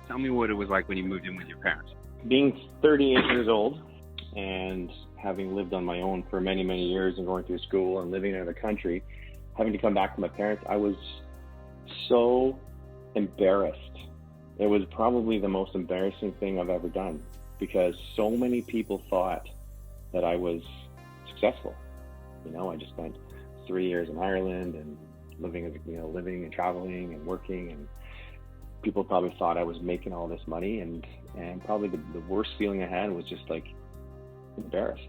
Tell me what it was like when you moved in with your parents. Being 38 years old and having lived on my own for many, many years and going through school and living in another country, having to come back to my parents, I was so embarrassed. It was probably the most embarrassing thing I've ever done because so many people thought that I was successful. You know, I just spent 3 years in Ireland and living and traveling and working, and people probably thought I was making all this money, and probably the worst feeling I had was just like embarrassed.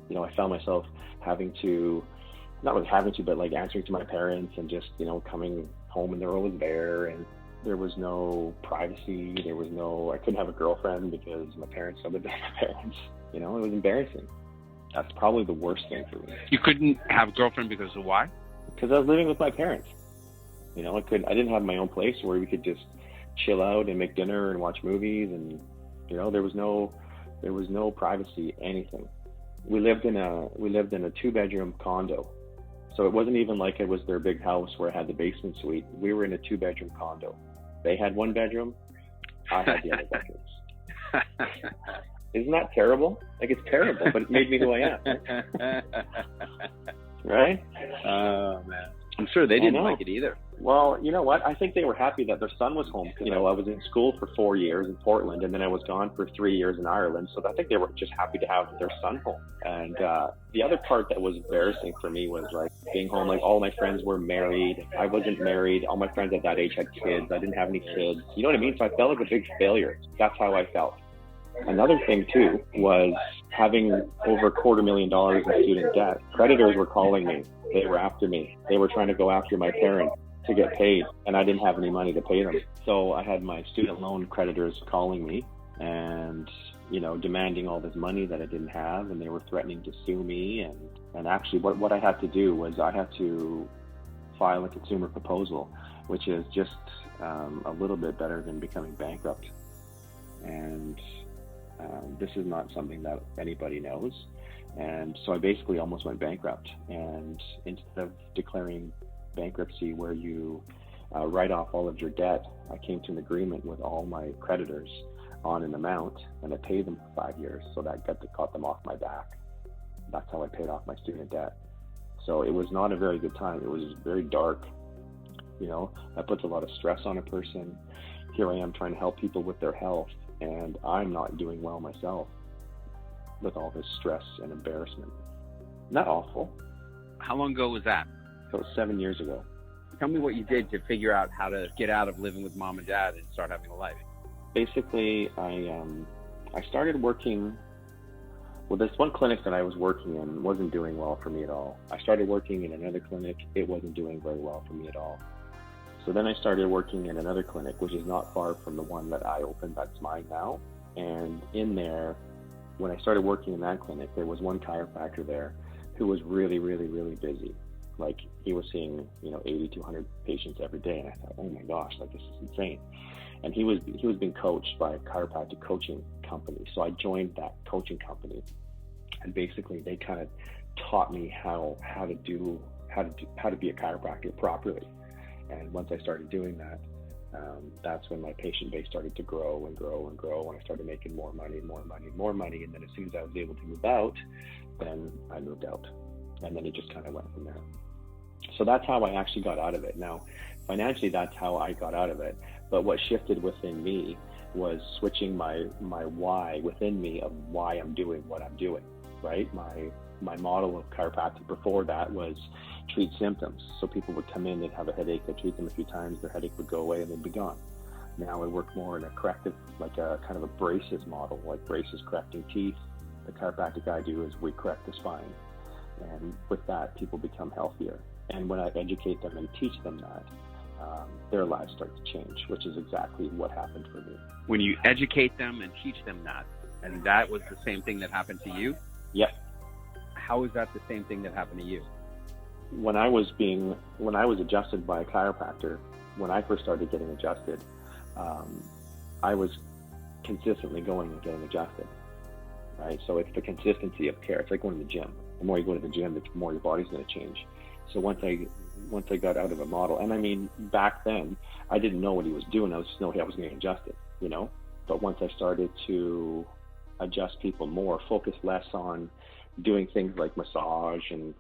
You know, I found myself not really having to, but like answering to my parents and just, you know, coming home and they're always there, and there was no privacy. I couldn't have a girlfriend because my parents lived with my parents. You know, it was embarrassing. That's probably the worst thing for me. You couldn't have a girlfriend because of why? Because I was living with my parents. You know, I didn't have my own place where we could just chill out and make dinner and watch movies, and you know, there was no privacy, anything. We lived in a 2-bedroom condo. So it wasn't even like it was their big house where I had the basement suite. We were in a 2-bedroom condo. They had 1 bedroom, I had the other bedrooms. Isn't that terrible? Like, it's terrible, but it made me who I am. Right? Oh, man. I'm sure they didn't like it either. Well, you know what? I think they were happy that their son was home. You know, I was in school for 4 years in Portland, and then I was gone for 3 years in Ireland. So I think they were just happy to have their son home. And the other part that was embarrassing for me was like being home. Like, all my friends were married. I wasn't married. All my friends at that age had kids. I didn't have any kids. You know what I mean? So I felt like a big failure. That's how I felt. Another thing too was having over $250,000 in student debt. Creditors were calling me. They were after me. They were trying to go after my parents to get paid, and I didn't have any money to pay them. So I had my student loan creditors calling me and, you know, demanding all this money that I didn't have, and they were threatening to sue me. And actually what I had to do was I had to file a consumer proposal, which is just a little bit better than becoming bankrupt. And this is not something that anybody knows. And so I basically almost went bankrupt. And instead of declaring bankruptcy where you write off all of your debt, I came to an agreement with all my creditors on an amount, and I paid them for 5 years. So that got them off my back. That's how I paid off my student debt. So it was not a very good time. It was very dark. You know, that puts a lot of stress on a person. Here I am trying to help people with their health, and I'm not doing well myself with all this stress and embarrassment. Not awful. How long ago was that? So 7 years ago. Tell me what you did to figure out how to get out of living with mom and dad and start having a life. Basically, I started working. Well, this one clinic that I was working in wasn't doing well for me at all. I started working in another clinic. It wasn't doing very well for me at all. So then I started working in another clinic, which is not far from the one that I opened that's mine now. And in there, when I started working in that clinic, there was one chiropractor there who was really, really, really busy. Like, he was seeing, 80 to 100 patients every day. And I thought, oh my gosh, like, this is insane. And he was being coached by a chiropractic coaching company. So I joined that coaching company, and basically they kind of taught me how to be a chiropractor properly. And once I started doing that, that's when my patient base started to grow and grow and grow. And I started making more money. And then as soon as I was able to move out, then I moved out. And then it just kind of went from there. So that's how I actually got out of it. Now, financially, that's how I got out of it. But what shifted within me was switching my why within me of why I'm doing what I'm doing, right? My model of chiropractic before that was treat symptoms. So people would come in, they'd have a headache, I'd treat them a few times, their headache would go away and they'd be gone. Now I work more in a corrective, like a kind of a braces model, like braces correcting teeth. The chiropractic I do is we correct the spine. And with that, people become healthier. And when I educate them and teach them that, their lives start to change, which is exactly what happened for me. When you educate them and teach them that, and that was the same thing that happened to you? Yep. How is that the same thing that happened to you? When I was adjusted by a chiropractor, when I first started getting adjusted, I was consistently going and getting adjusted, right? So it's the consistency of care. It's like going to the gym. The more you go to the gym, the more your body's going to change. So once I got out of a model, and I mean, back then, I didn't know what he was doing. I was just knowing I was getting adjusted. you know. But once I started to adjust people more, focus less on doing things like massage and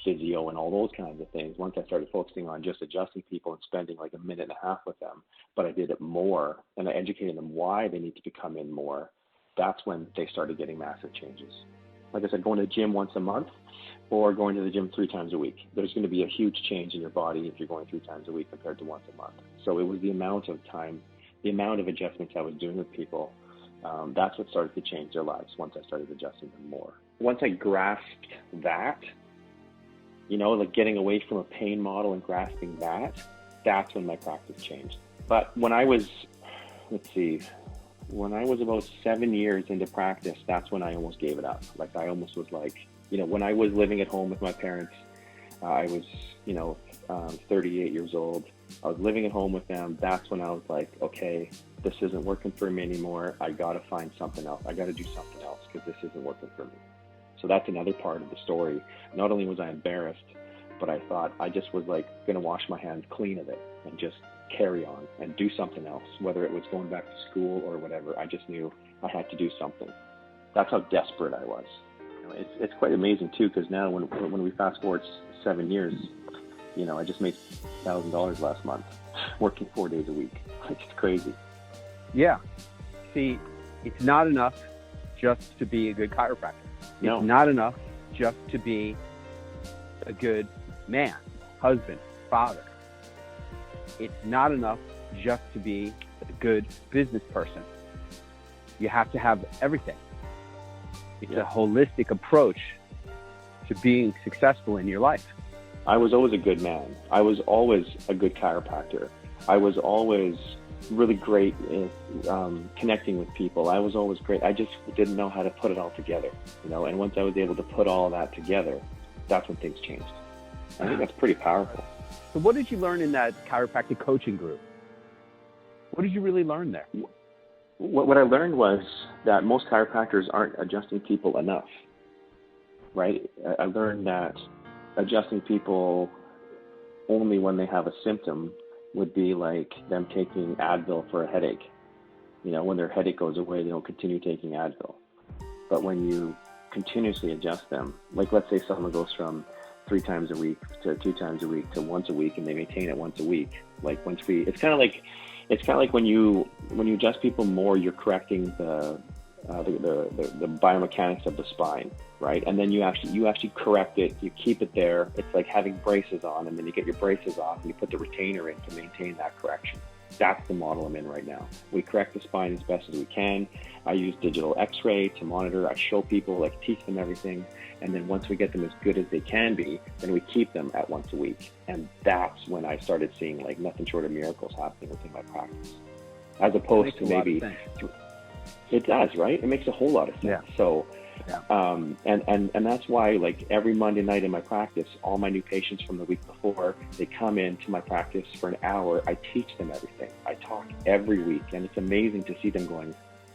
physio and all those kinds of things, once I started focusing on just adjusting people and spending like a minute and a half with them, but I did it more and I educated them why they need to come in more, that's when they started getting massive changes. Like I said, going to the gym once a month or going to the gym 3 times a week, there's going to be a huge change in your body if you're going 3 times a week compared to once a month. So it was the amount of time, the amount of adjustments I was doing with people, that's what started to change their lives once I started adjusting them more. Once I grasped that, you know, like getting away from a pain model and grasping that, that's when my practice changed. But when I was, when I was about 7 years into practice, that's when I almost gave it up. Like I almost was like, you know, when I was living at home with my parents, I was, 38 years old. I was living at home with them. That's when I was like, okay, this isn't working for me anymore. I got to find something else. I got to do something else because this isn't working for me. So that's another part of the story. Not only was I embarrassed, but I thought I just was like going to wash my hands clean of it and just carry on and do something else, whether it was going back to school or whatever. I just knew I had to do something. That's how desperate I was. It's quite amazing too, because now when we fast forward 7 years, I just made $1,000 last month working 4 days a week. It's crazy. Yeah. See, it's not enough just to be a good chiropractor. No. It's not enough just to be a good man, husband, father. It's not enough just to be a good business person. You have to have everything. It's a holistic approach to being successful in your life. I was always a good man. I was always a good chiropractor. I was always really great in connecting with people. I was always great. I just didn't know how to put it all together, and once I was able to put all that together, that's when things changed. I think that's pretty powerful. So what did you learn in that chiropractic coaching group? What did you really learn there? What I learned was that most chiropractors aren't adjusting people enough, right? I learned that adjusting people only when they have a symptom would be like them taking Advil for a headache. When their headache goes away, they don't continue taking Advil. But when you continuously adjust them, like let's say someone goes from 3 times a week to 2 times a week to once a week, and they maintain it once a week. It's kind of like when you adjust people more, you're correcting the biomechanics of the spine, right? And then you actually correct it. You keep it there. It's like having braces on, and then you get your braces off, and you put the retainer in to maintain that correction. That's the model I'm in right now. We correct the spine as best as we can. I use digital X-ray to monitor. I show people, teach them everything. And then once we get them as good as they can be, then we keep them at once a week. And that's when I started seeing nothing short of miracles happening within my practice. As opposed to maybe, it does, right? It makes a whole lot of sense. Yeah. So, and that's why every Monday night in my practice, all my new patients from the week before, they come into my practice for an hour. I teach them everything. I talk every week, and it's amazing to see them going,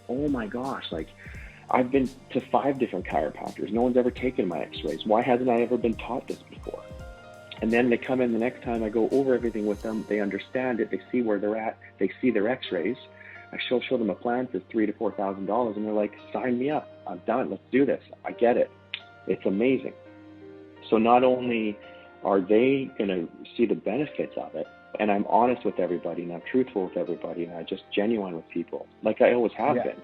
oh my gosh, I've been to 5 different chiropractors. No one's ever taken my x-rays. Why hasn't I ever been taught this before? And then they come in the next time, I go over everything with them. They understand it. They see where they're at. They see their x-rays. I show them a plan for $3,000 to $4,000, and they're like, sign me up. I'm done. Let's do this. I get it. It's amazing. So not only are they going to see the benefits of it, and I'm honest with everybody, and I'm truthful with everybody, and I'm just genuine with people, like I always have been.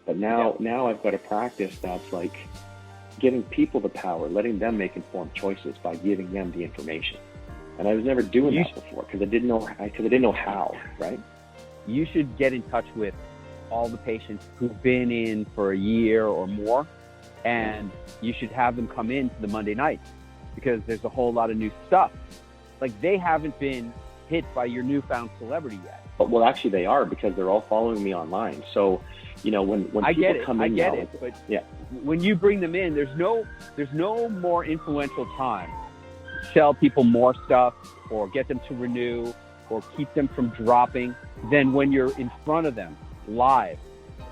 But now I've got a practice that's giving people the power, letting them make informed choices by giving them the information. And I was never doing that before because I didn't know how, right? You should get in touch with all the patients who've been in for a year or more, and you should have them come in to the Monday nights because there's a whole lot of new stuff. They haven't been hit by your newfound celebrity yet. Well, actually they are, because they're all following me online. So, when people come in now, but when you bring them in, there's no more influential time to sell people more stuff or get them to renew or keep them from dropping than when you're in front of them live.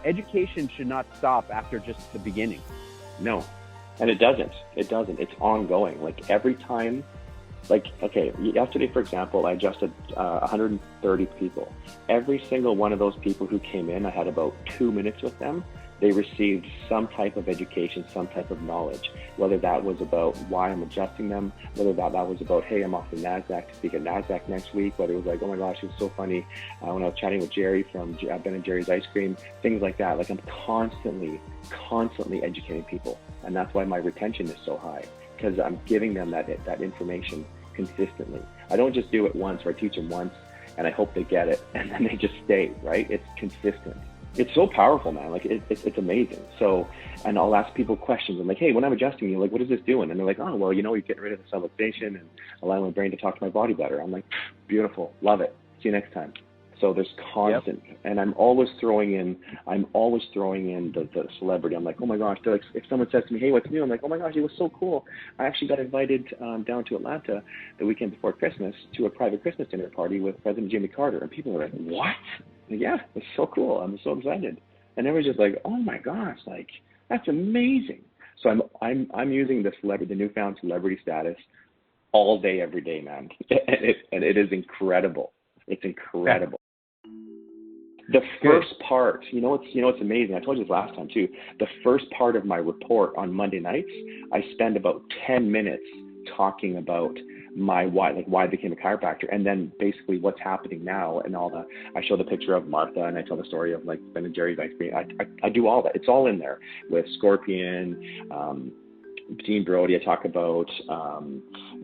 Education should not stop after just the beginning. No, and it doesn't. It's ongoing. Every time Like, okay, yesterday, for example, I adjusted 130 people. Every single one of those people who came in, I had about 2 minutes with them. They received some type of education, some type of knowledge, whether that was about why I'm adjusting them, whether that was about, hey, I'm off the NASDAQ to speak at NASDAQ next week, whether it was like, oh my gosh, it was so funny when I was chatting with Jerry from Ben and Jerry's Ice Cream, things like that. Like, I'm constantly educating people. And that's why my retention is so high, because I'm giving them that information consistently. I don't just do it once, or I teach them once and I hope they get it and then they just stay, right? It's consistent. It's so powerful, man. Like, it's amazing. So, and I'll ask people questions. I'm like, hey, when I'm adjusting you, like, what is this doing? And they're like, oh, well, you're getting rid of the subluxation and allowing my brain to talk to my body better. I'm like, beautiful, love it. See you next time. So there's constant, and I'm always throwing in the celebrity. I'm like, oh my gosh, like, if someone says to me, hey, what's new? I'm like, oh my gosh, it was so cool. I actually got invited down to Atlanta the weekend before Christmas to a private Christmas dinner party with President Jimmy Carter. And people were like, what? Like, yeah, it's so cool. I'm so excited. And they were just like, oh my gosh, like, that's amazing. So I'm using the newfound celebrity status all day, every day, man. And it is incredible. It's incredible. The first part, it's amazing. I told you this last time too. The first part of my report on Monday nights, I spend about 10 minutes talking about my why I became a chiropractor, and then basically what's happening now, and I show the picture of Martha, and I tell the story of like Ben and Jerry's Ice Cream. I do all that. It's all in there with Scorpion, Dean Brody. I talk about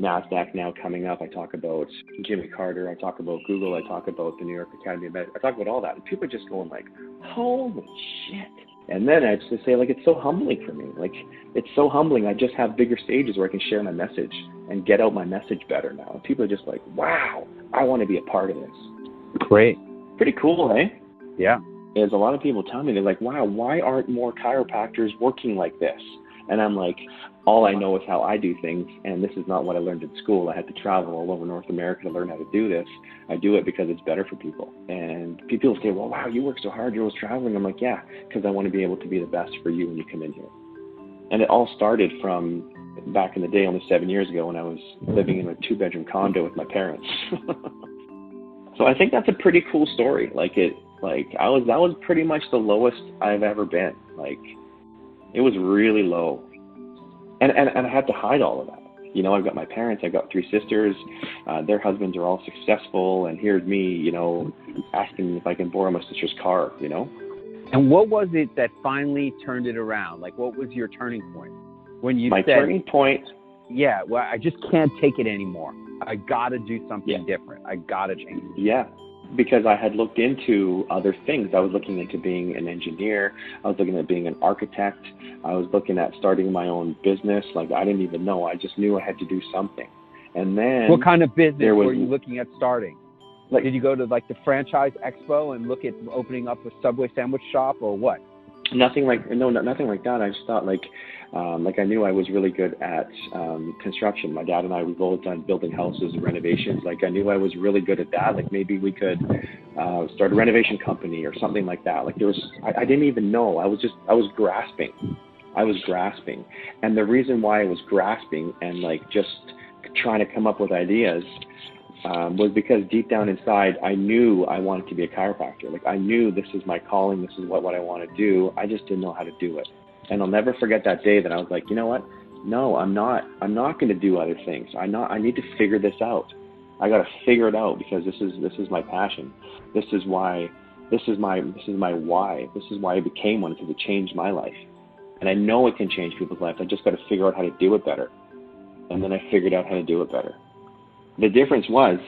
NASDAQ now coming up. I talk about Jimmy Carter. I talk about Google. I talk about the New York Academy of Medicine. I talk about all that. And people are just going like, holy shit. And then I just say, like, it's so humbling for me. Like, it's so humbling. I just have bigger stages where I can share my message and get out my message better now. And people are just like, wow, I want to be a part of this. Great. Pretty cool, eh? Yeah. There's a lot of people tell me, they're like, wow, why aren't more chiropractors working like this? And I'm like, all I know is how I do things, and this is not what I learned in school. I had to travel all over North America to learn how to do this. I do it because it's better for people. And people say, well, wow, you work so hard, you're always traveling. I'm like, yeah, because I want to be able to be the best for you when you come in here. And it all started from back in the day, almost 7 years ago, when I was living in a 2-bedroom condo with my parents. So I think that's a pretty cool story. That was pretty much the lowest I've ever been. Like, it was really low. And I had to hide all of that. I've got my parents, I've got 3 sisters, their husbands are all successful, and here's me, asking if I can borrow my sister's car, And what was it that finally turned it around? Like, what was your turning point? When you said, turning point? Yeah, well, I just can't take it anymore. I got to do something different. I got to change. Yeah. Because I had looked into other things. I was looking into being an engineer. I was looking at being an architect. I was looking at starting my own business. Like, I didn't even know. I just knew I had to do something. And then... What kind of business were you looking at starting? Like, did you go to, like, the franchise expo and look at opening up a Subway sandwich shop, or what? Nothing like that. I just thought, like I knew I was really good at construction. My dad and I, we've always done building houses and renovations. Like, I knew I was really good at that. Like, maybe we could start a renovation company or something like that. Like, I didn't even know. I was grasping. And the reason why I was grasping and, like, just trying to come up with ideas was because deep down inside, I knew I wanted to be a chiropractor. Like, I knew this is my calling. This is what I want to do. I just didn't know how to do it. And I'll never forget that day that I was like, you know what? No, I'm not going to do other things. I need to figure this out. I got to figure it out, because this is my passion. This is my why. This is why I became one, because it changed my life. And I know it can change people's lives. I just got to figure out how to do it better. And then I figured out how to do it better. The difference was,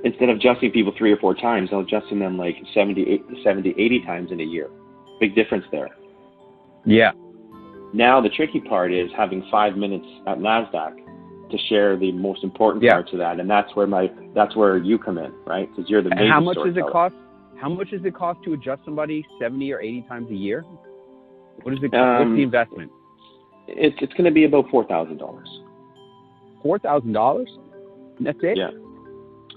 instead of adjusting people 3 or 4 times, I was adjusting them like 70, 80 times in a year. Big difference there. Yeah. Now the tricky part is having 5 minutes at NASDAQ to share the most important parts of that, and that's where you come in, right? Because you're the main. How much does it cost? How much does it cost to adjust somebody 70 or 80 times a year? What is it? What's the investment? It's going to be about $4,000. $4,000? That's it? Yeah.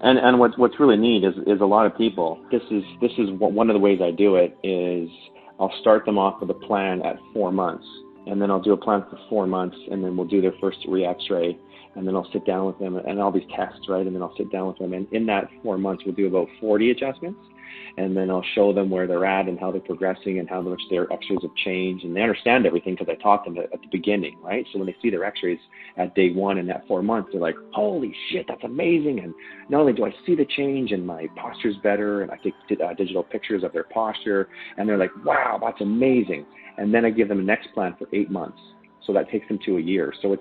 And what's really neat is a lot of people. This is one of the ways I do it is I'll start them off with a plan at 4 months, and then I'll do a plan for 4 months, and then we'll do their first re-X-ray, and then I'll sit down with them and all these tests, right? And then I'll sit down with them, and in that 4 months, we'll do about 40 adjustments. And then I'll show them where they're at and how they're progressing and how much their x-rays have changed. And they understand everything because I taught them at the beginning, right? So when they see their x-rays at day 1 and at 4 months, they're like, holy shit, that's amazing. And not only do I see the change and my posture's better, and I take digital pictures of their posture, and they're like, wow, that's amazing. And then I give them a next plan for 8 months. So that takes them to a year. So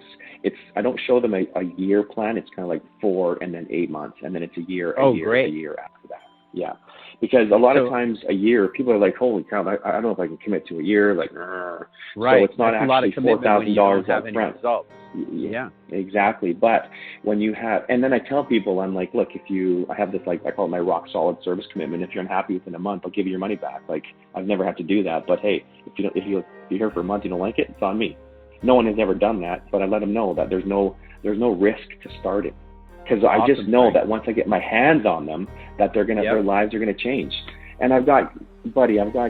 it's I don't show them a year plan. It's kind of like 4 and then 8 months. And then it's a year Oh, great. a year after that. Yeah. Because a lot of times a year, people are like, holy cow, I don't know if I can commit to a year. Like, right. So it's not That's actually $4,000 up front. Results. Yeah, exactly. But when you have, and then I tell people, I'm like, look, I have this, like, I call it my rock solid service commitment. If you're unhappy within a month, I'll give you your money back. Like, I've never had to do that. But hey, if you're here for a month, you don't like it, it's on me. No one has ever done that, but I let them know that there's no risk to starting. Because I just know that once I get my hands on them, that their lives are gonna change. And I've got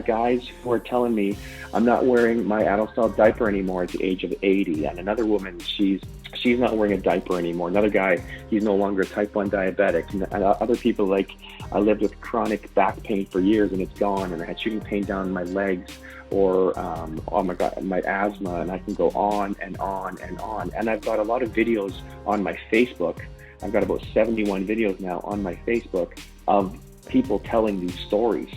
guys who are telling me I'm not wearing my adult style diaper anymore at the age of 80. And another woman, she's not wearing a diaper anymore. Another guy, he's no longer a type 1 diabetic. And other people, like, I lived with chronic back pain for years and it's gone. And I had shooting pain down my legs, or oh my God, my asthma, and I can go on and on and on. And I've got a lot of videos on my Facebook. I've got about 71 videos now on my Facebook of people telling these stories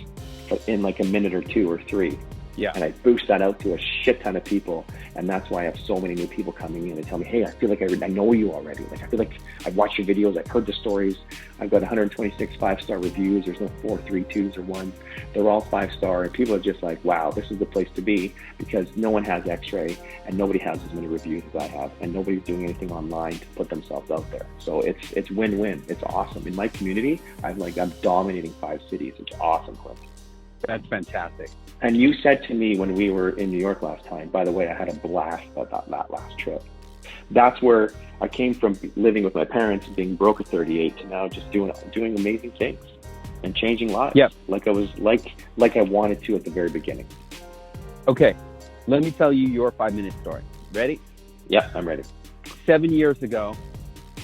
in like a minute or 2 or 3. Yeah. And I boost that out to a shit ton of people. And that's why I have so many new people coming in and tell me, hey, I feel like I know you already. Like, I feel like I've watched your videos. I've heard the stories. I've got 126 5-star reviews. There's no 4, 3, 2s or 1s. They're all 5-star. And people are just like, wow, this is the place to be, because no one has x-ray and nobody has as many reviews as I have. And nobody's doing anything online to put themselves out there. So it's win-win. It's awesome. In my community, I'm dominating 5 cities. It's awesome, Clint. That's fantastic. And you said to me when we were in New York last time, by the way, I had a blast about that last trip. That's where I came from, living with my parents, being broke at 38, to now just doing amazing things and changing lives. Yep. Like I was like I wanted to at the very beginning. Okay, let me tell you your 5-minute story. Ready? Yeah, I'm ready. 7 years ago,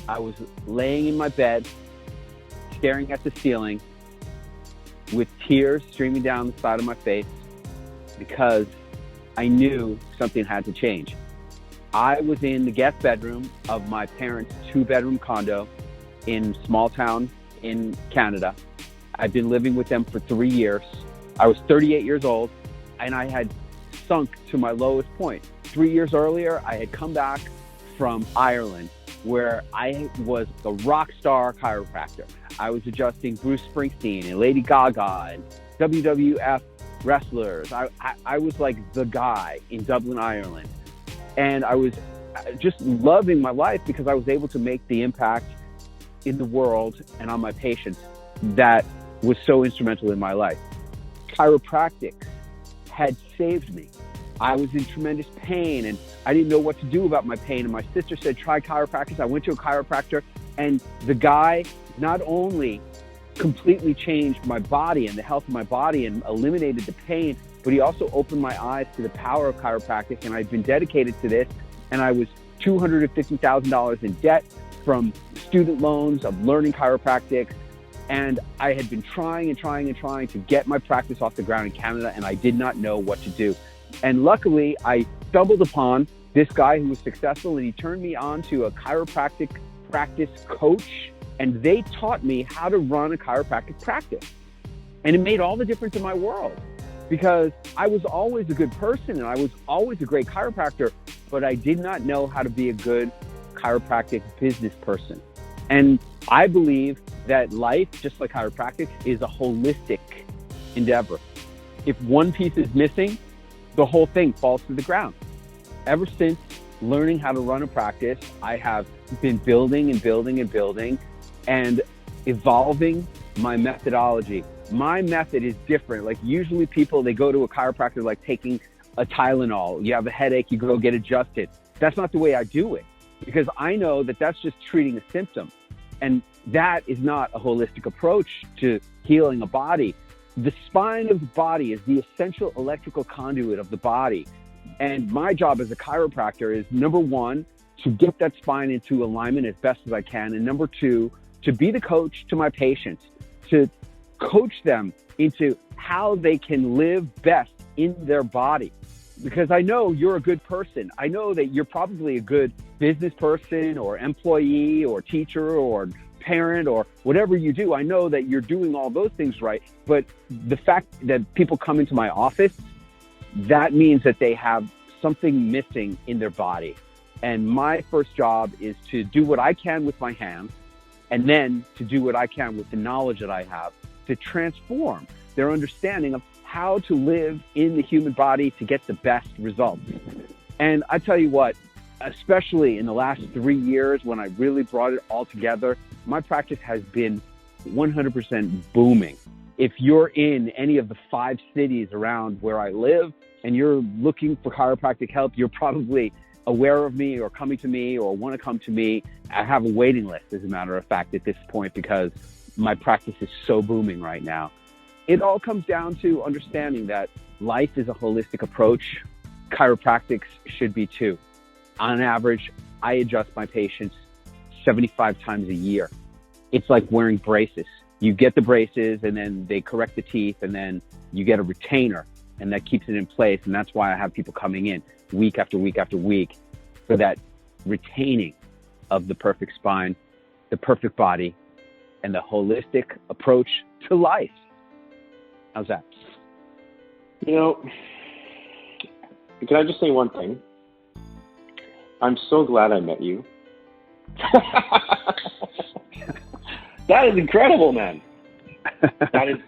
I was laying in my bed, staring at the ceiling, with tears streaming down the side of my face, because I knew something had to change. I was in the guest bedroom of my parents' 2-bedroom condo in small town in Canada. I'd been living with them for 3 years. I was 38 years old, and I had sunk to my lowest point. 3 years earlier, I had come back from Ireland, where I was the rock star chiropractor. I was adjusting Bruce Springsteen and Lady Gaga and WWF wrestlers. I was like the guy in Dublin, Ireland. And I was just loving my life because I was able to make the impact in the world and on my patients that was so instrumental in my life. Chiropractic had saved me. I was in tremendous pain and I didn't know what to do about my pain. And my sister said, try chiropractic. I went to a chiropractor, and the guy not only completely changed my body and the health of my body and eliminated the pain, but he also opened my eyes to the power of chiropractic. And I've been dedicated to this. And I was $250,000 in debt from student loans of learning chiropractic. And I had been trying to get my practice off the ground in Canada, and I did not know what to do. And luckily, I stumbled upon this guy who was successful, and he turned me on to a chiropractic practice coach, and they taught me how to run a chiropractic practice. And it made all the difference in my world, because I was always a good person and I was always a great chiropractor, but I did not know how to be a good chiropractic business person. And I believe that life, just like chiropractic, is a holistic endeavor. If one piece is missing, the whole thing falls to the ground. Ever since learning how to run a practice, I have been building and evolving my methodology. My method is different. Like, usually people, they go to a chiropractor like taking a Tylenol. You have a headache, you go get adjusted. That's not the way I do it, because I know that that's just treating a symptom. And that is not a holistic approach to healing a body. The spine of the body is the essential electrical conduit of the body. And my job as a chiropractor is, number one, to get that spine into alignment as best as I can. And number two, to be the coach to my patients, to coach them into how they can live best in their body. Because I know you're a good person. I know that you're probably a good business person or employee or teacher or parent or whatever you do. I know that you're doing all those things right. But the fact that people come into my office, that means that they have something missing in their body. And my first job is to do what I can with my hands, and then to do what I can with the knowledge that I have to transform their understanding of how to live in the human body to get the best results. And I tell you what, especially in the last 3 years when I really brought it all together, my practice has been 100% booming. If you're in any of the 5 cities around where I live and you're looking for chiropractic help, you're probably aware of me or coming to me or want to come to me. I have a waiting list, as a matter of fact, at this point, because my practice is so booming right now. It all comes down to understanding that life is a holistic approach. Chiropractics should be too. On average, I adjust my patients 75 times a year. It's like wearing braces. You get the braces and then they correct the teeth and then you get a retainer and that keeps it in place. And that's why I have people coming in week after week after week for that retaining of the perfect spine, the perfect body, and the holistic approach to life. How's that? You know, can I just say one thing? I'm so glad I met you. That is incredible, man. That is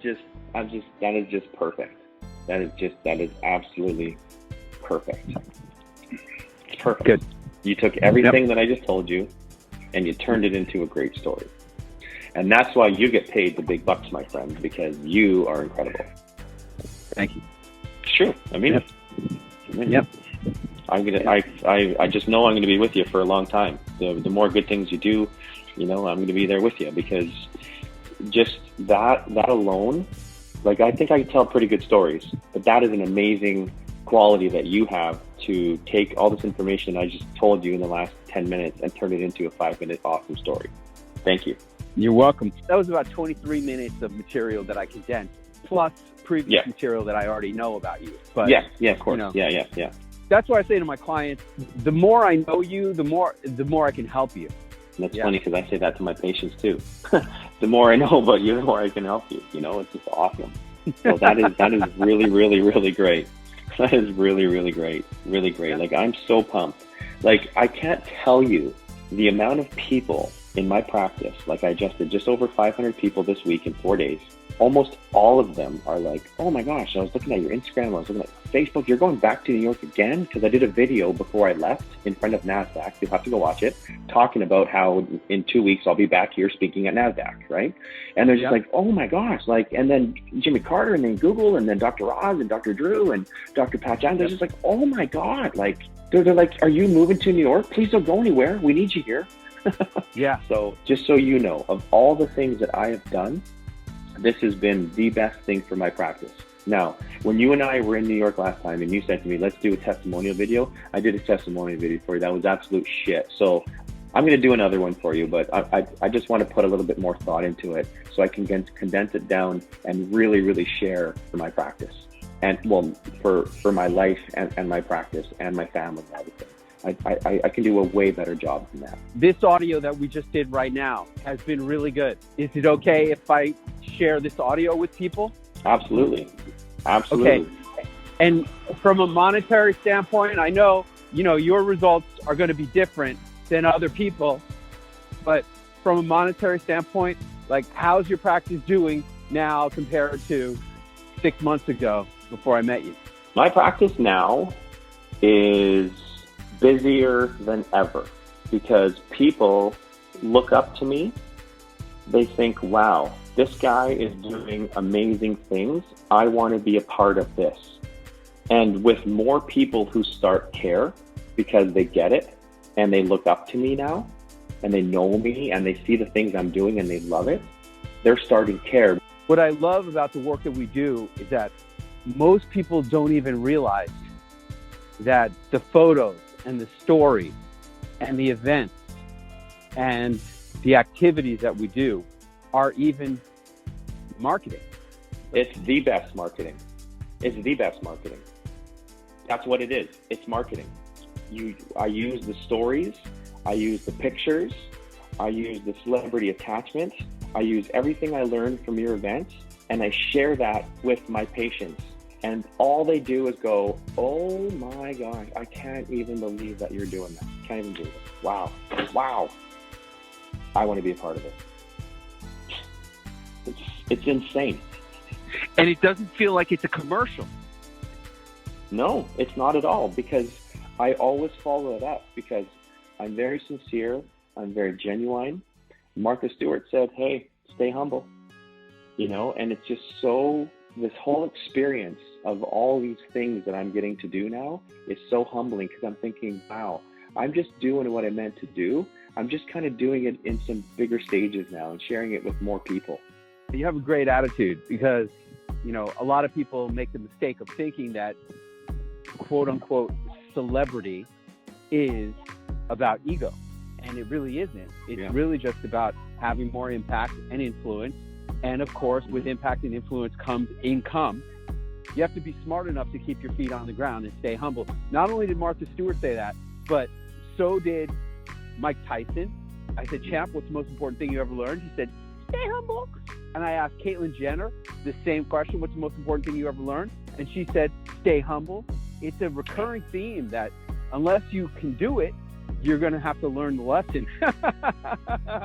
just perfect. That is absolutely perfect. It's perfect. Good. You took everything that I just told you and you turned it into a great story. And that's why you get paid the big bucks, my friend, because you are incredible. Thank you. Sure. I mean it. Yep. I just know I'm gonna be with you for a long time. The more good things you do, you know, I'm gonna be there with you, because just that alone, like, I think I can tell pretty good stories, but that is an amazing quality that you have to take all this information I just told you in the last 10 minutes and turn it into a 5-minute awesome story. Thank you. You're welcome. That was about 23 minutes of material that I condensed, plus previous material that I already know about you. But yeah, of course. You know, yeah. That's why I say to my clients, the more I know you, the more I can help you. That's funny, because I say that to my patients too. The more I know about you, the more I can help you. You know, it's just awesome. So that is really, really, really great. That is really, really great. Really great. Yeah. Like, I'm so pumped. Like, I can't tell you the amount of people in my practice. Like, I adjusted just over 500 people this week in 4 days. Almost all of them are like, oh my gosh, I was looking at your Instagram, I was looking at Facebook, you're going back to New York again? Because I did a video before I left in front of NASDAQ, you'll have to go watch it, talking about how in 2 weeks I'll be back here speaking at NASDAQ, right? And they're just like, oh my gosh, like, and then Jimmy Carter, and then Google, and then Dr. Oz, and Dr. Drew, and Dr. Pat John, they're just like, oh my God, like, they're like, are you moving to New York? Please don't go anywhere, we need you here. Yeah. So just so you know, of all the things that I have done, this has been the best thing for my practice. Now, when you and I were in New York last time and you said to me, let's do a testimonial video, I did a testimonial video for you. That was absolute shit. So I'm going to do another one for you, but I just want to put a little bit more thought into it so I can condense it down and really, really share for my practice. And, well, for my life and my practice and my family and everything. I can do a way better job than that. This audio that we just did right now has been really good. Is it okay if I share this audio with people? Absolutely. Okay. And from a monetary standpoint, I know, your results are going to be different than other people, but from a monetary standpoint, like, how's your practice doing now compared to 6 months ago before I met you? My practice now is busier than ever, because people look up to me. They think, wow, this guy is doing amazing things. I want to be a part of this. And with more people who start care because they get it and they look up to me now and they know me and they see the things I'm doing and they love it, they're starting care. What I love about the work that we do is that most people don't even realize that the photos and the stories and the events and the activities that we do are even marketing. It's the best marketing. It's the best marketing. That's what it is. It's marketing. I use the stories, I use the pictures, I use the celebrity attachments, I use everything I learned from your events, and I share that with my patients. And all they do is go, oh my gosh, I can't even believe that you're doing that. Can't even believe it. Wow. I want to be a part of it. It's insane. And it doesn't feel like it's a commercial. No, it's not at all, because I always follow it up, because I'm very sincere, I'm very genuine. Martha Stewart said, hey, stay humble, and it's just so, this whole experience of all these things that I'm getting to do now is so humbling, because I'm thinking, wow, I'm just doing what I meant to do. I'm just kind of doing it in some bigger stages now and sharing it with more people. You have a great attitude, because, a lot of people make the mistake of thinking that quote unquote celebrity is about ego. And it really isn't. It's really just about having more impact and influence. And of course, with impact and influence comes income. You have to be smart enough to keep your feet on the ground and stay humble. Not only did Martha Stewart say that, but so did Mike Tyson. I said, champ, what's the most important thing you ever learned? He said, stay humble. And I asked Caitlyn Jenner the same question, what's the most important thing you ever learned? And she said, stay humble. It's a recurring theme that unless you can do it, you're going to have to learn the lesson.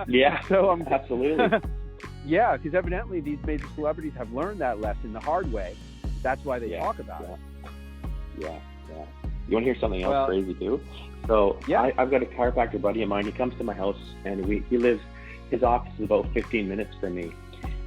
Yeah, so absolutely. Yeah, because evidently these major celebrities have learned that lesson the hard way. That's why they talk about it. Yeah. You want to hear something else crazy too? So I've got a chiropractor buddy of mine. He comes to my house, and his office is about 15 minutes from me.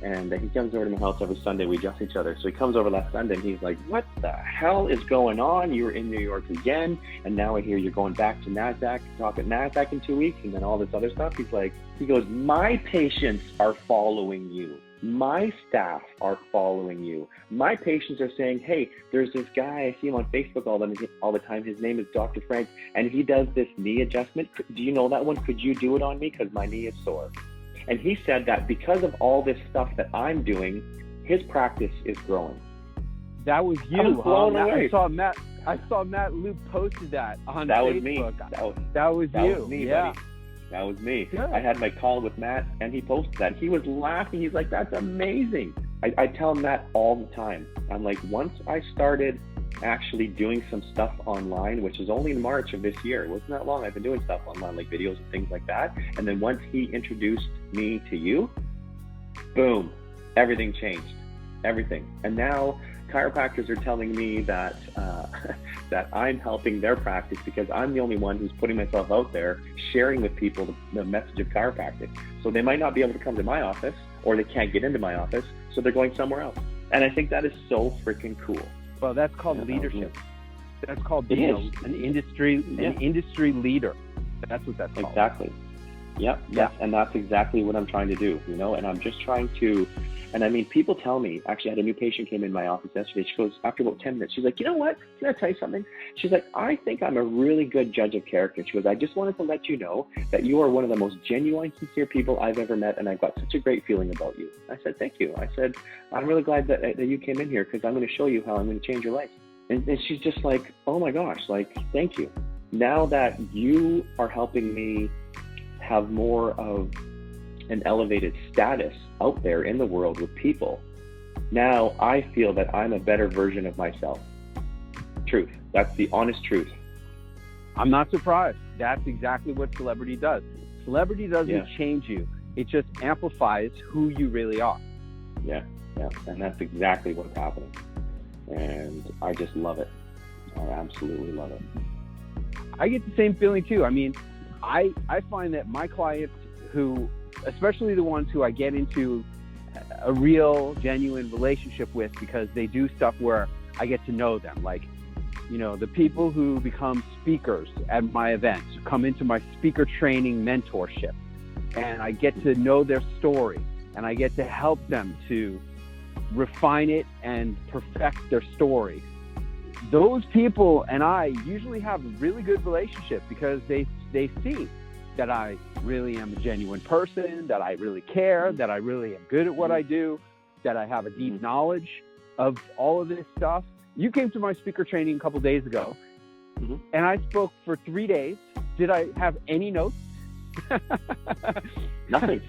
And he comes over to my house every Sunday. We adjust each other. So he comes over last Sunday, and he's like, what the hell is going on? You were in New York again, and now I hear you're going back to NASDAQ, talk at NASDAQ in 2 weeks, and then all this other stuff. He goes, my patients are following you. My staff are following you. My patients are saying, hey, there's this guy, I see him on Facebook all the time. His name is Dr. Frank, and he does this knee adjustment. Do you know that one? Could you do it on me? Because my knee is sore. And he said that because of all this stuff that I'm doing, his practice is growing. That was you. I was blown away. I saw Matt Luke posted that on Facebook. That was me. That was you. That was me, yeah. buddy. That was me. Good. I had my call with Matt, and he posted that. He was laughing. He's like, that's amazing. I tell him that all the time. I'm like, once I started actually doing some stuff online, which is only in March of this year. It wasn't that long. I've been doing stuff online, like videos and things like that. And then once he introduced me to you, boom, everything changed. Everything. And now chiropractors are telling me that that I'm helping their practice because I'm the only one who's putting myself out there, sharing with people the message of chiropractic. So they might not be able to come to my office, or they can't get into my office, so they're going somewhere else. And I think that is so freaking cool. Well, that's called leadership. That's called being an industry leader. That's what that's called. Exactly. Yep. And that's exactly what I'm trying to do, and I'm just trying to, and I mean, people tell me, actually I had a new patient came in my office yesterday. She goes, after about 10 minutes, she's like, you know what? Can I tell you something? She's like, I think I'm a really good judge of character. She goes, I just wanted to let you know that you are one of the most genuine, sincere people I've ever met, and I've got such a great feeling about you. I said, thank you. I said, I'm really glad that you came in here because I'm going to show you how I'm going to change your life. And she's just like, oh my gosh, like, thank you. Now that you are helping me have more of an elevated status out there in the world with people, now I feel that I'm a better version of myself. Truth. That's the honest truth. I'm not surprised. That's exactly what celebrity does. Celebrity doesn't change you. It just amplifies who you really are. Yeah. And that's exactly what's happening. And I just love it. I absolutely love it. I get the same feeling too. I mean, I find that my clients who, especially the ones who I get into a real, genuine relationship with because they do stuff where I get to know them. Like, the people who become speakers at my events, come into my speaker training mentorship, and I get to know their story, and I get to help them to refine it and perfect their story. those people and I usually have a really good relationship because they see that I really am a genuine person, that I really care, that I really am good at what I do, that I have a deep knowledge of all of this stuff. You came to my speaker training a couple days ago, and I spoke for 3 days. Did I have any notes? Nothing.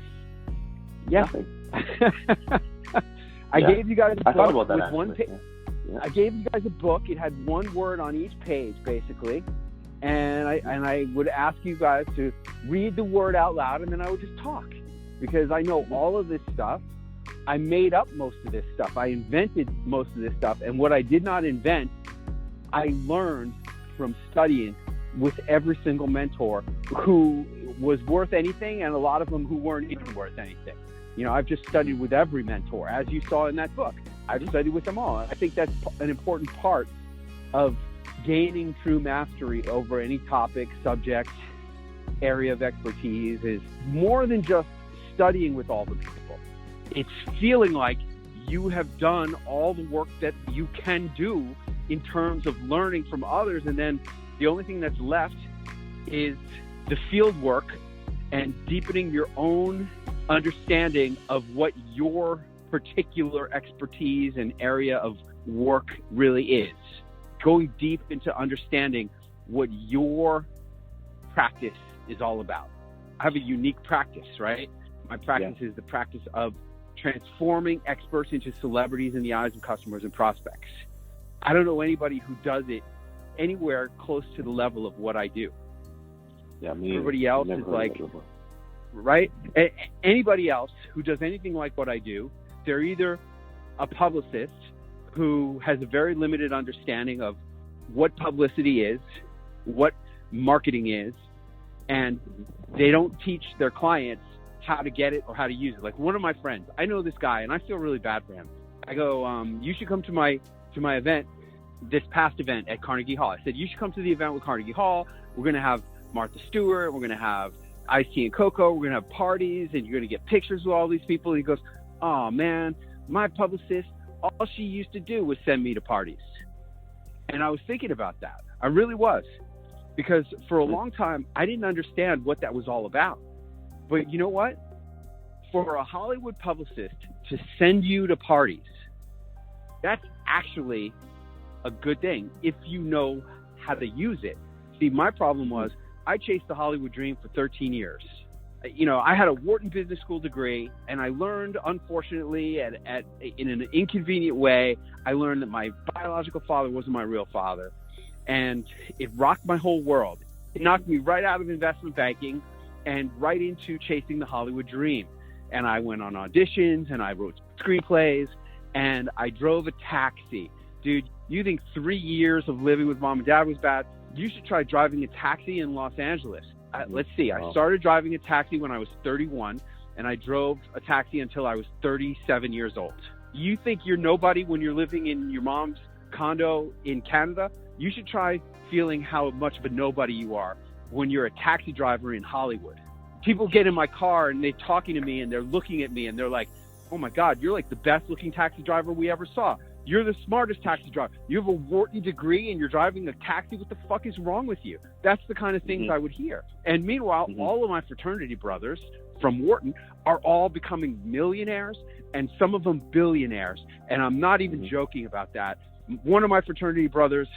Yeah. Nothing. I gave you guys a book. I thought about that with one page. Yeah. I gave you guys a book. It had one word on each page, basically. And I would ask you guys to read the word out loud, and then I would just talk. Because I know all of this stuff. I made up most of this stuff. I invented most of this stuff. And what I did not invent, I learned from studying with every single mentor who was worth anything, and a lot of them who weren't even worth anything. You know, I've just studied with every mentor, as you saw in that book. I've studied with them all. I think that's an important part of gaining true mastery over any topic, subject, area of expertise, is more than just studying with all the people. It's feeling like you have done all the work that you can do in terms of learning from others, and then the only thing that's left is the field work and deepening your own understanding of what your particular expertise and area of work really is. Going deep into understanding what your practice is all about. I have a unique practice, right? My practice is the practice of transforming experts into celebrities in the eyes of customers and prospects. I don't know anybody who does it anywhere close to the level of what I do. Yeah, me. Everybody else is like, right? Anybody else who does anything like what I do, they're either a publicist who has a very limited understanding of what publicity is, what marketing is, and they don't teach their clients how to get it or how to use it. Like one of my friends, I know this guy and I feel really bad for him. I go, you should come to my event, this past event at Carnegie Hall. I said, you should come to the event with Carnegie Hall. We're going to have Martha Stewart. We're going to have iced tea and cocoa. We're going to have parties, and you're going to get pictures with all these people. And he goes, oh man, my publicist, all she used to do was send me to parties. And I was thinking about that. I really was. Because for a long time, I didn't understand what that was all about. But you know what? For a Hollywood publicist to send you to parties, that's actually a good thing if you know how to use it. See, my problem was I chased the Hollywood dream for 13 years. You know, I had a Wharton Business School degree, and I learned, unfortunately, in an inconvenient way, I learned that my biological father wasn't my real father. And it rocked my whole world. It knocked me right out of investment banking and right into chasing the Hollywood dream. And I went on auditions, and I wrote screenplays, and I drove a taxi. Dude, you think 3 years of living with mom and dad was bad? You should try driving a taxi in Los Angeles. Let's see. I started driving a taxi when I was 31, and I drove a taxi until I was 37 years old. You think you're nobody when you're living in your mom's condo in Canada? You should try feeling how much of a nobody you are when you're a taxi driver in Hollywood. People get in my car and they're talking to me and they're looking at me and they're like, oh my God, you're like the best looking taxi driver we ever saw. You're the smartest taxi driver. You have a Wharton degree and you're driving a taxi. What the fuck is wrong with you? That's the kind of things I would hear. And meanwhile, all of my fraternity brothers from Wharton are all becoming millionaires and some of them billionaires. And I'm not even joking about that. One of my fraternity brothers,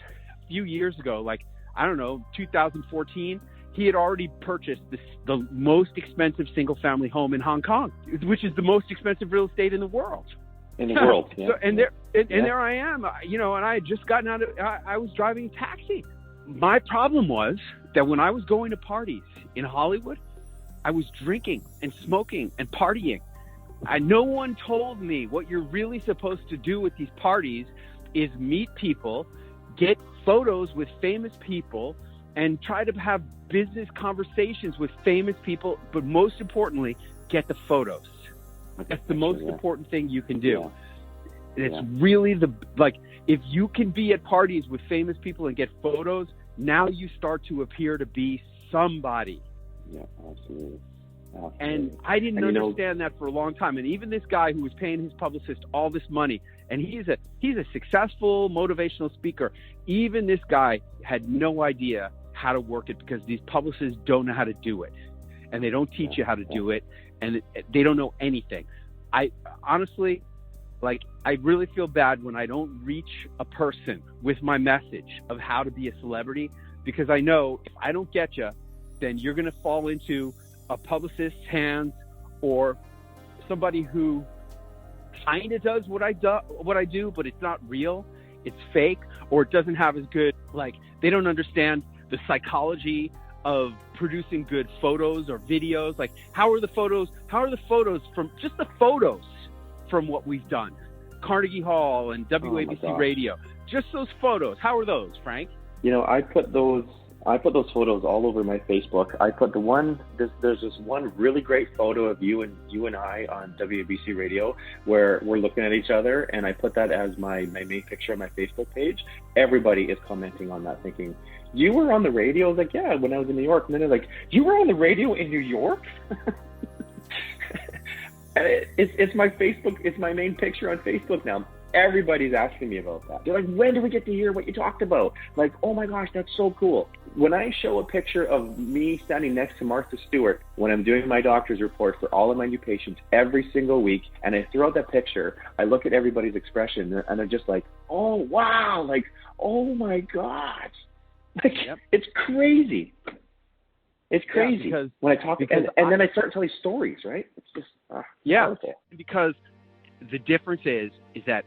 a few years ago, like, I don't know, 2014, he had already purchased the most expensive single family home in Hong Kong, which is the most expensive real estate in the world. In the world, yeah. So, and there I am, you know, and I had just gotten out of, I was driving a taxi. My problem was that when I was going to parties in Hollywood, I was drinking and smoking and partying. No one told me what you're really supposed to do with these parties is meet people, get photos with famous people, and try to have business conversations with famous people, but most importantly, get the photos. That's the most important thing you can do. Yeah. It's really if you can be at parties with famous people and get photos, now you start to appear to be somebody. Yeah, absolutely. And I didn't understand that for a long time. And even this guy who was paying his publicist all this money, And he's a successful motivational speaker. Even this guy had no idea how to work it because these publicists don't know how to do it. And they don't teach you how to do it. And they don't know anything. I honestly, like, I really feel bad when I don't reach a person with my message of how to be a celebrity, because I know if I don't get you, then you're going to fall into a publicist's hands or somebody who kind of does what I do, but it's not real. It's fake, or it doesn't have as good, like, they don't understand the psychology of producing good photos or videos. Like, how are the photos from just the photos from what we've done? Carnegie Hall and WABC Radio. Just those photos. How are those, Frank? You know, I put those photos all over my Facebook. I put there's this one really great photo of you and I on WABC Radio where we're looking at each other, and I put that as my main picture on my Facebook page. Everybody is commenting on that, thinking, you were on the radio? I was like, yeah, when I was in New York. And then they're like, you were on the radio in New York? And it's my Facebook, it's my main picture on Facebook now. Everybody's asking me about that. They're like, when do we get to hear what you talked about? Like, oh my gosh, that's so cool. When I show a picture of me standing next to Martha Stewart when I'm doing my doctor's report for all of my new patients every single week, and I throw out that picture, I look at everybody's expression, and they're just like, oh, wow, like, oh my gosh. Like, yep. It's crazy. It's crazy. Yeah, when I talk, and then I start telling stories, right? It's just, powerful. Because the difference is that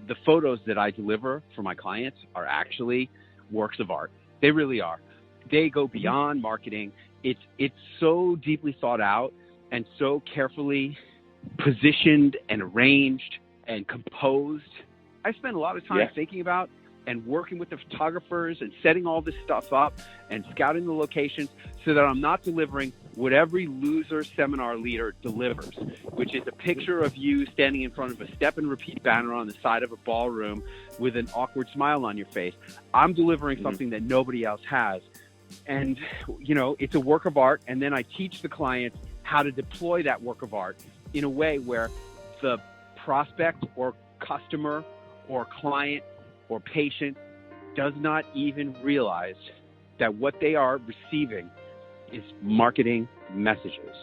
the photos that I deliver for my clients are actually works of art. They really are. They go beyond marketing. It's so deeply thought out and so carefully positioned and arranged and composed. I spend a lot of time thinking about and working with the photographers and setting all this stuff up and scouting the locations so that I'm not delivering what every loser seminar leader delivers, which is a picture of you standing in front of a step and repeat banner on the side of a ballroom with an awkward smile on your face. I'm delivering something that nobody else has. And, you know, it's a work of art. And then I teach the clients how to deploy that work of art in a way where the prospect or customer or client or patient does not even realize that what they are receiving is marketing messages.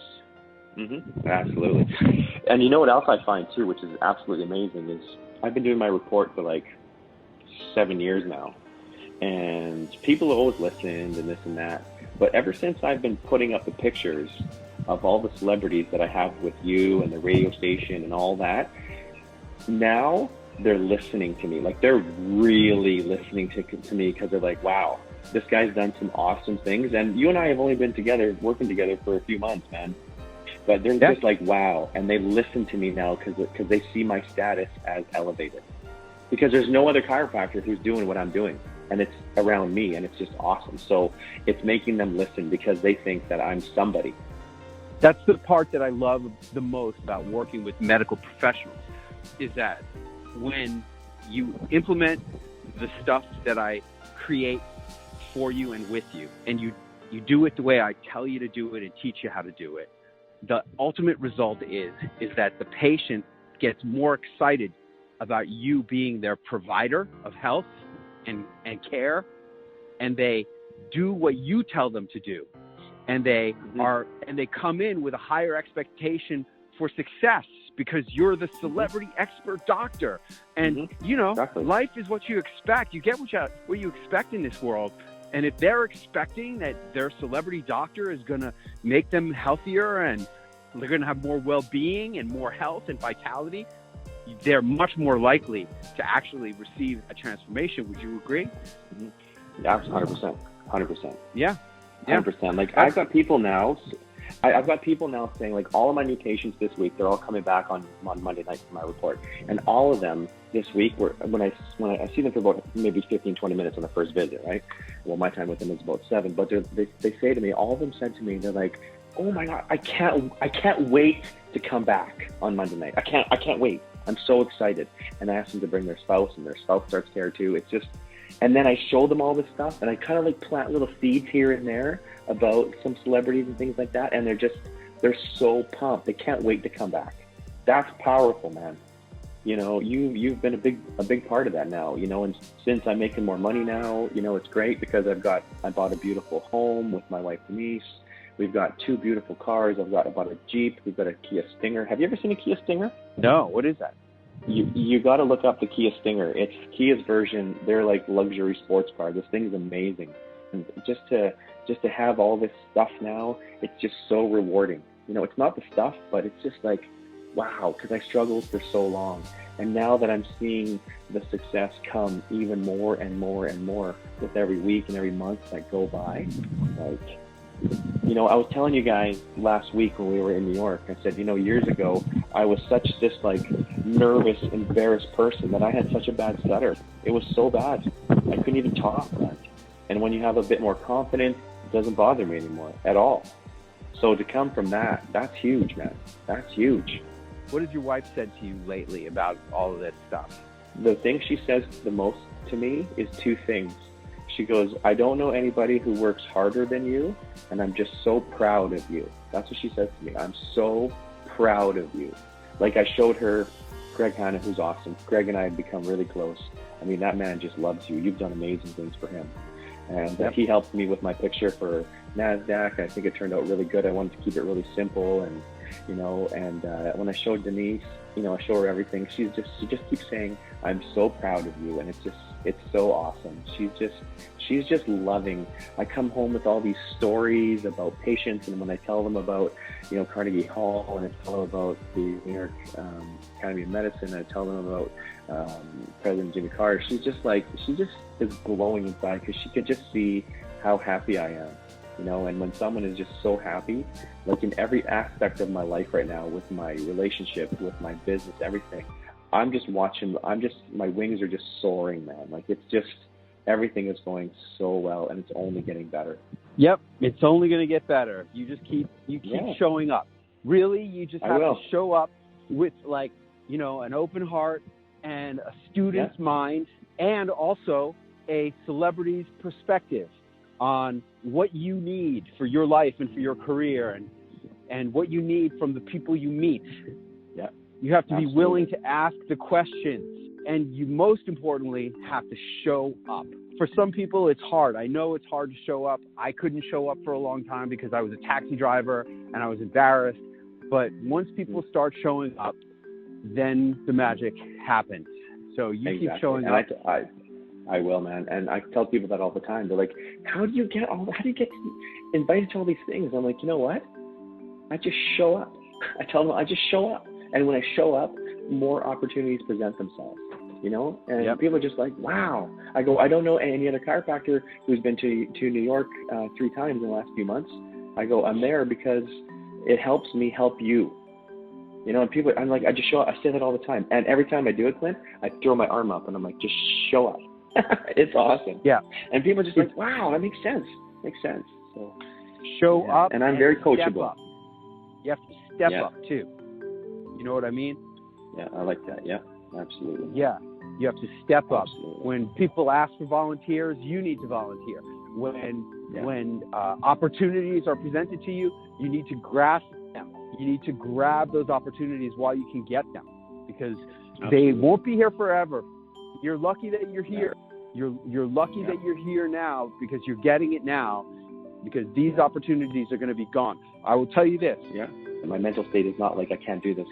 Absolutely. And you know what else I find too, which is absolutely amazing, is I've been doing my report for like 7 years now, and people have always listened and this and that, but ever since I've been putting up the pictures of all the celebrities that I have with you and the radio station and all that, now they're listening to me. Like, they're really listening to me, because they're like, wow, this guy's done some awesome things. And you and I have only been working together for a few months, man. But they're just like, wow. And they listen to me now because they see my status as elevated. Because there's no other chiropractor who's doing what I'm doing. And it's around me, and it's just awesome. So it's making them listen because they think that I'm somebody. That's the part that I love the most about working with medical professionals, is that when you implement the stuff that I create for you and with you, and you do it the way I tell you to do it and teach you how to do it, the ultimate result is that the patient gets more excited about you being their provider of health and care, and they do what you tell them to do, and they come in with a higher expectation for success, because you're the celebrity expert doctor. And, you know, life is what you expect. You get what you expect in this world. And if they're expecting that their celebrity doctor is going to make them healthier and they're going to have more well-being and more health and vitality, they're much more likely to actually receive a transformation. Would you agree? Yeah, 100%. 100%. Yeah. 100%. Like, I've got people now saying, like, all of my new patients this week, they're all coming back on Monday night for my report. And all of them this week when I see them for about maybe 15, 20 minutes on the first visit, right? Well, my time with them is about 7, but they say to me, all of them said to me, they're like, oh my God, I can't wait to come back on Monday night. I can't wait. I'm so excited. And I asked them to bring their spouse, and their spouse starts there too. It's just, and then I show them all this stuff, and I kind of like plant little seeds here and there about some celebrities and things like that, and they're so pumped. They can't wait to come back. That's powerful, man. you know, you've been a big part of that now, you know, and since I'm making more money now, you know, it's great because I bought a beautiful home with my wife Denise. We've got 2 beautiful cars. I bought a Jeep. We've got a Kia Stinger. Have you ever seen a Kia Stinger? No, what is that? You got to look up the Kia Stinger. It's Kia's version. They're like luxury sports car. This thing's amazing. And just to have all this stuff now, it's just so rewarding. You know, it's not the stuff, but it's just like, wow, because I struggled for so long. And now that I'm seeing the success come even more and more and more with every week and every month that go by, like, you know, I was telling you guys last week when we were in New York, I said, you know, years ago, I was such this like nervous, embarrassed person that I had such a bad stutter. It was so bad. I couldn't even talk. Like. And when you have a bit more confidence, it doesn't bother me anymore at all. So to come from that, that's huge, man. That's huge. What has your wife said to you lately about all of this stuff? The thing she says the most to me is 2 things. She goes, I don't know anybody who works harder than you, and I'm just so proud of you. That's what she says to me. I'm so proud of you. Like I showed her Greg Hanna, who's awesome. Greg and I have become really close. I mean, that man just loves you. You've done amazing things for him. And he helped me with my picture for NASDAQ. I think it turned out really good. I wanted to keep it really simple, and you know, and when I showed Denise, you know, I show her everything. She just keeps saying, I'm so proud of you, and it's so awesome. She's just loving. I come home with all these stories about patients, and when I tell them about, you know, Carnegie Hall, and I tell them about the New York Academy of Medicine, and I tell them about President Jimmy Carter, she just is glowing inside because she could just see how happy I am. You know, and when someone is just so happy, like in every aspect of my life right now, with my relationship, with my business, everything, I'm just watching, my wings are just soaring, man. Like it's just, everything is going so well, and it's only getting better. Yep, it's only going to get better. You just keep showing up. Really, you just have to show up with, like, you know, an open heart and a student's mind, and also a celebrity's perspective on what you need for your life and for your career, and what you need from the people you meet. Yeah. You have to be willing to ask the questions, and you most importantly have to show up. For some people, it's hard. I know it's hard to show up. I couldn't show up for a long time because I was a taxi driver and I was embarrassed. But once people start showing up, then the magic happens. So you keep showing up. I will, man. And I tell people that all the time. They're like, how do you get invited to all these things? I'm like, you know what? I just show up. I tell them, I just show up. And when I show up, more opportunities present themselves, you know? And people are just like, wow. I go, I don't know any other chiropractor who's been to New York 3 times in the last few months. I go, I'm there because it helps me help you. You know, and people, I'm like, I just show up. I say that all the time. And every time I do it, Clint, I throw my arm up and I'm like, just show up. It's awesome. Yeah. And people are just like, wow, that makes sense. Makes sense. So show up. And I'm very coachable. Up. You have to step up too. You know what I mean? Yeah, I like that. Yeah, absolutely. Yeah. You have to step up. Absolutely. When people ask for volunteers, you need to volunteer. When opportunities are presented to you, you need to grasp them. You need to grab those opportunities while you can get them, because they won't be here forever. You're lucky that you're here. You're lucky that you're here now because you're getting it now, because these opportunities are going to be gone. I will tell you this. Yeah. My mental state is not like I can't do this.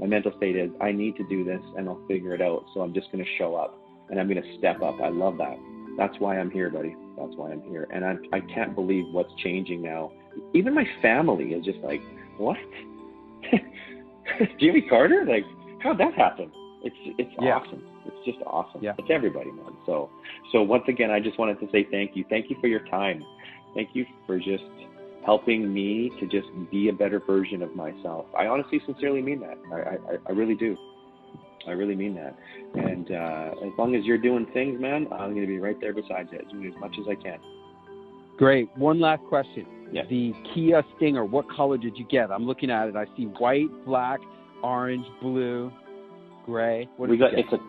My mental state is I need to do this and I'll figure it out. So I'm just going to show up and I'm going to step up. I love that. That's why I'm here, buddy. That's why I'm here. And I can't believe what's changing now. Even my family is just like, what? Jimmy Carter? Like, how'd that happen? It's awesome. It's just awesome. Yeah. It's everybody, man. So once again, I just wanted to say thank you. Thank you for your time. Thank you for just helping me to just be a better version of myself. I honestly, sincerely mean that. I really do. I really mean that. And as long as you're doing things, man, I'm going to be right there beside you, doing as much as I can. Great. One last question. Yeah. The Kia Stinger, what color did you get? I'm looking at it. I see white, black, orange, blue, gray. What did you get?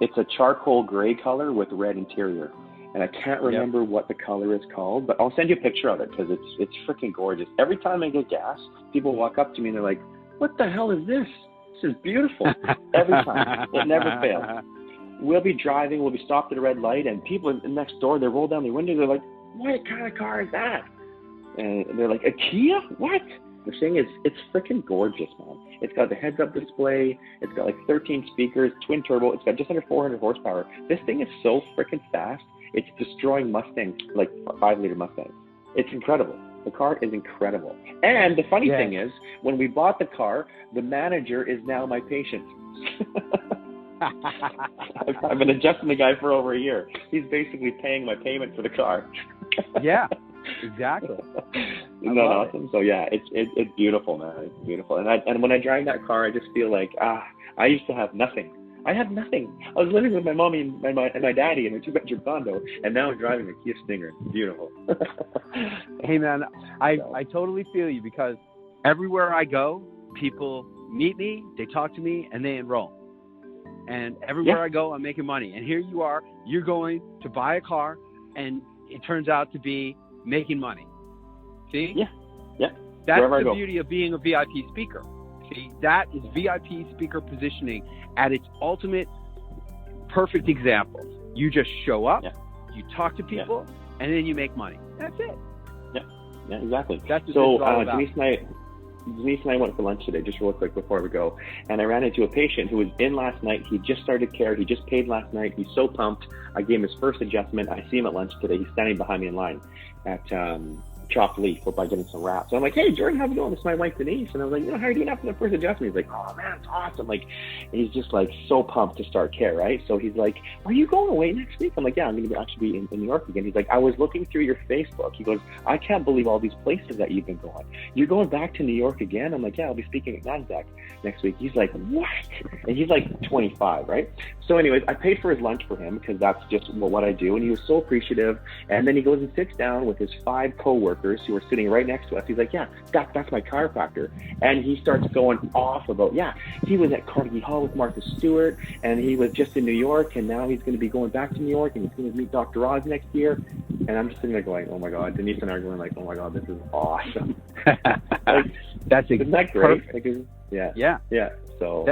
It's a charcoal gray color with red interior. And I can't remember what the color is called, but I'll send you a picture of it because it's freaking gorgeous. Every time I get gas, people walk up to me and they're like, what the hell is this? This is beautiful. Every time. It never fails. We'll be driving, we'll be stopped at a red light, and people next door, they roll down their window, they're like, what kind of car is that? And they're like, a Kia? What? The thing is, it's freaking gorgeous, man. It's got the heads-up display. It's got like 13 speakers, twin turbo. It's got just under 400 horsepower. This thing is so freaking fast. It's destroying Mustangs, like 5-liter Mustangs. It's incredible. The car is incredible. And the funny thing is, when we bought the car, the manager is now my patient. I've been adjusting the guy for over a year. He's basically paying my payment for the car. Yeah, exactly. Isn't that awesome? So yeah, it's beautiful, man. It's beautiful. And when I drive that car, I just feel like I used to have nothing. I had nothing. I was living with my mommy and my daddy in a 2-bedroom condo, and now I'm driving a Kia Stinger. It's beautiful. Hey man, I totally feel you, because everywhere I go, people meet me, they talk to me, and they enroll. And everywhere I go, I'm making money. And here you are, you're going to buy a car, and it turns out to be making money. See? Yeah. That's the beauty of being a VIP speaker. See, that is VIP speaker positioning at its ultimate perfect example. You just show up, you talk to people, and then you make money. That's it. Yeah, exactly. That's what it's all about. Denise and I went for lunch today, just real quick before we go, and I ran into a patient who was in last night. He just started care. He just paid last night. He's so pumped. I gave him his first adjustment. I see him at lunch today. He's standing behind me in line at Chopped Leaf by getting some wraps. So I'm like, hey, Jordan, how's it going? This is my wife, Denise. And I was like, how are you doing after the first adjustment? He's like, oh, man, it's awesome. Like, and he's just like so pumped to start care, right? So he's like, are you going away next week? I'm like, yeah, I'm going to actually be in New York again. He's like, I was looking through your Facebook. He goes, I can't believe all these places that you've been going. You're going back to New York again? I'm like, yeah, I'll be speaking at NASDAQ next week. He's like, what? And he's like 25, right? So anyways, I paid for his lunch for him, because that's just what I do. And he was so appreciative. And then he goes and sits down with his 5 coworkers who are sitting right next to us. He's like, yeah, that's my chiropractor. And he starts going off about, he was at Carnegie Hall with Martha Stewart, and he was just in New York, and now he's going to be going back to New York, and he's going to meet Dr. Oz next year. And I'm just sitting there going, oh my God. Denise and I are going like, oh my God, this is awesome. That's isn't that great? Perfect. Yeah. So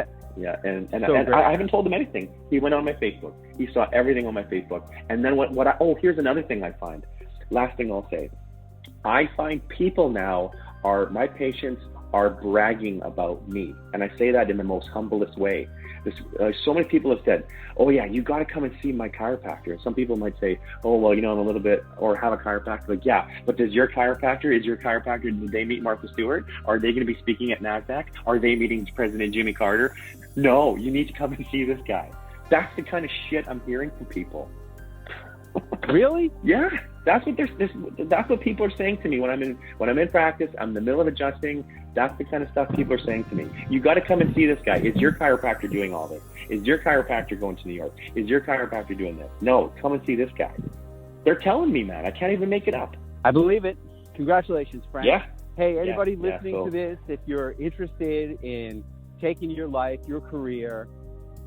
and so I haven't told him anything. He went on my Facebook. He saw everything on my Facebook. And then here's another thing I find. Last thing I'll say. I find people now my patients are bragging about me. And I say that in the most humblest way. So many people have said, oh yeah, you got to come and see my chiropractor. And some people might say, oh, well, I'm a little bit, or have a chiropractor. Like, yeah, but is your chiropractor, did they meet Martha Stewart? Are they going to be speaking at NASDAQ? Are they meeting President Jimmy Carter? No, you need to come and see this guy. That's the kind of shit I'm hearing from people. Really? Yeah. That's what people are saying to me when I'm in practice. I'm in the middle of adjusting. That's the kind of stuff people are saying to me. You got to come and see this guy. Is your chiropractor doing all this? Is your chiropractor going to New York? Is your chiropractor doing this? No, come and see this guy. They're telling me, man. I can't even make it up. I believe it. Congratulations, Frank. Yeah. Hey, anybody listening to this, if you're interested in taking your life, your career,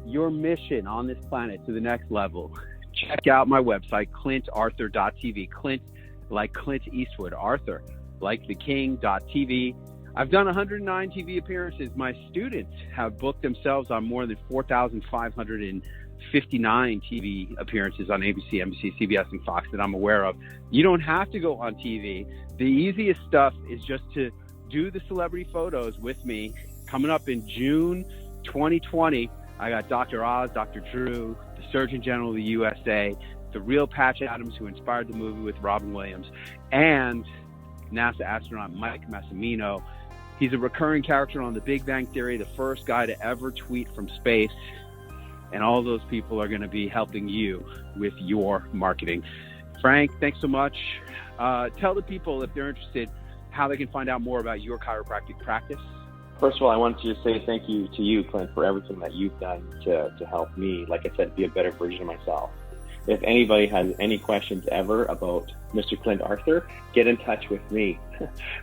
your mission on this planet to the next level, check out my website, clintarthur.tv. Clint, like Clint Eastwood. Arthur, like the king.tv. I've done 109 TV appearances. My students have booked themselves on more than 4,559 TV appearances on ABC, NBC, CBS, and Fox that I'm aware of. You don't have to go on TV. The easiest stuff is just to do the celebrity photos with me. Coming up in June 2020, I got Dr. Oz, Dr. Drew, the Surgeon General of the USA, the real Patch Adams who inspired the movie with Robin Williams, and NASA astronaut Mike Massimino. He's a recurring character on The Big Bang Theory, the first guy to ever tweet from space. And all those people are going to be helping you with your marketing. Frank, thanks so much. Tell the people, if they're interested, how they can find out more about your chiropractic practice. First of all, I want to say thank you to you, Clint, for everything that you've done to help me, like I said, be a better version of myself. If anybody has any questions ever about Mr. Clint Arthur, get in touch with me.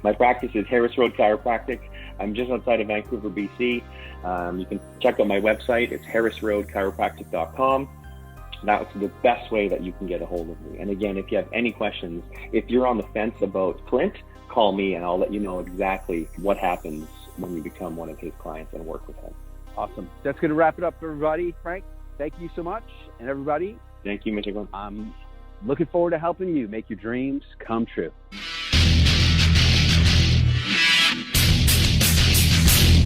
My practice is Harris Road Chiropractic. I'm just outside of Vancouver, BC. You can check out my website. It's harrisroadchiropractic.com. That's the best way that you can get a hold of me. And again, if you have any questions, if you're on the fence about Clint, call me and I'll let you know exactly what happens when you become one of his clients and work with him. Awesome. That's going to wrap it up, everybody. Frank, thank you so much. And everybody, Thank you, Mr. Glenn. I'm looking forward to helping you make your dreams come true.